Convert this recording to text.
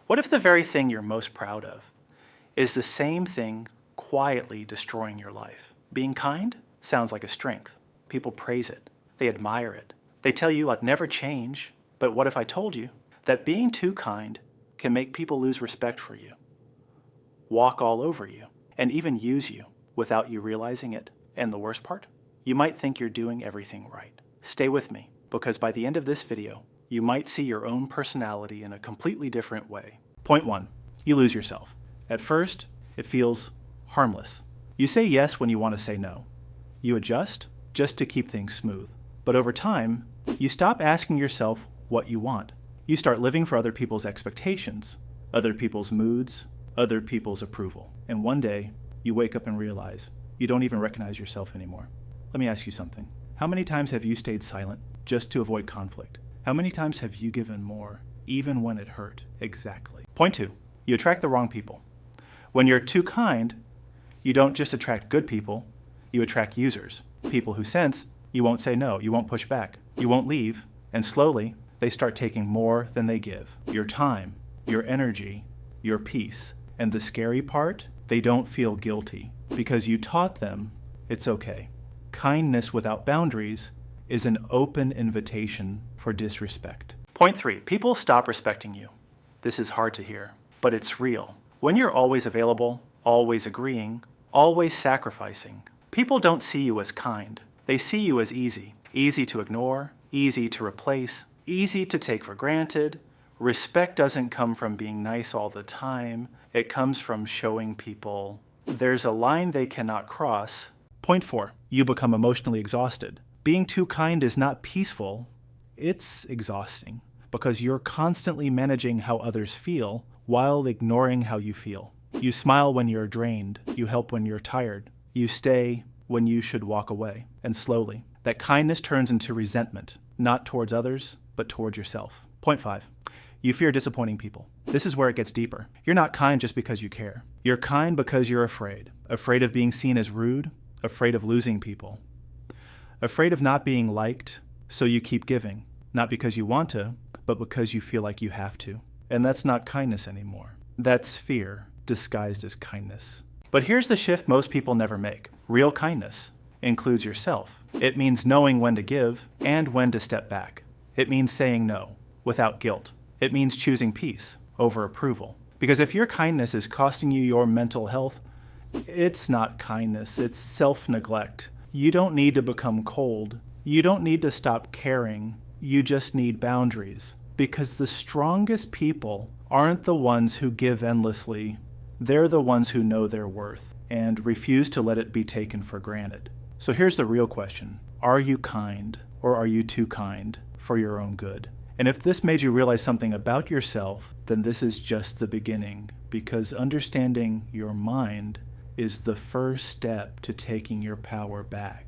What if the very thing you're most proud of is the same thing quietly destroying your life? Being kind sounds like a strength. People praise it. They admire it. They tell you I'd never change, but what if I told you that being too kind can make people lose respect for you, walk all over you, and even use you without you realizing it? And the worst part? You might think you're doing everything right. Stay with me, because by the end of this video, you might see your own personality in a completely different way. Point 1. You lose yourself. At first, it feels harmless. You say yes when you want to say no. You adjust just to keep things smooth. But over time, you stop asking yourself what you want. You start living for other people's expectations, other people's moods, other people's approval. And one day, you wake up and realize you don't even recognize yourself anymore. Let me ask you something. How many times have you stayed silent just to avoid conflict? How many times have you given more, even when it hurt? Exactly. Point 2. You attract the wrong people. When you're too kind, you don't just attract good people, you attract users. People who sense you won't say no, you won't push back, you won't leave, and slowly they start taking more than they give. Your time, your energy, your peace. And the scary part, they don't feel guilty because you taught them it's okay. Kindness without boundaries is an open invitation for disrespect. Point 3. People stop respecting you. This is hard to hear, but it's real. When you're always available, always agreeing, always sacrificing, people don't see you as kind. They see you as easy. Easy to ignore, easy to replace, easy to take for granted. Respect doesn't come from being nice all the time. It comes from showing people there's a line they cannot cross. Point 4. You become emotionally exhausted. Being too kind is not peaceful, it's exhausting because you're constantly managing how others feel while ignoring how you feel. You smile when you're drained, you help when you're tired, you stay when you should walk away. And slowly, that kindness turns into resentment, not towards others, but towards yourself. Point 5. You fear disappointing people. This is where it gets deeper. You're not kind just because you care. You're kind because you're afraid. Afraid of being seen as rude, afraid of losing people, afraid of not being liked, so you keep giving, not because you want to, but because you feel like you have to. And that's not kindness anymore. That's fear disguised as kindness. But here's the shift most people never make. Real kindness includes yourself. It means knowing when to give and when to step back. It means saying no without guilt. It means choosing peace over approval. Because if your kindness is costing you your mental health, it's not kindness, it's self-neglect. You don't need to become cold. You don't need to stop caring. You just need boundaries. Because the strongest people aren't the ones who give endlessly. They're the ones who know their worth and refuse to let it be taken for granted. So here's the real question. Are you kind, or are you too kind for your own good? And if this made you realize something about yourself, then this is just the beginning, because understanding your mind is the first step to taking your power back.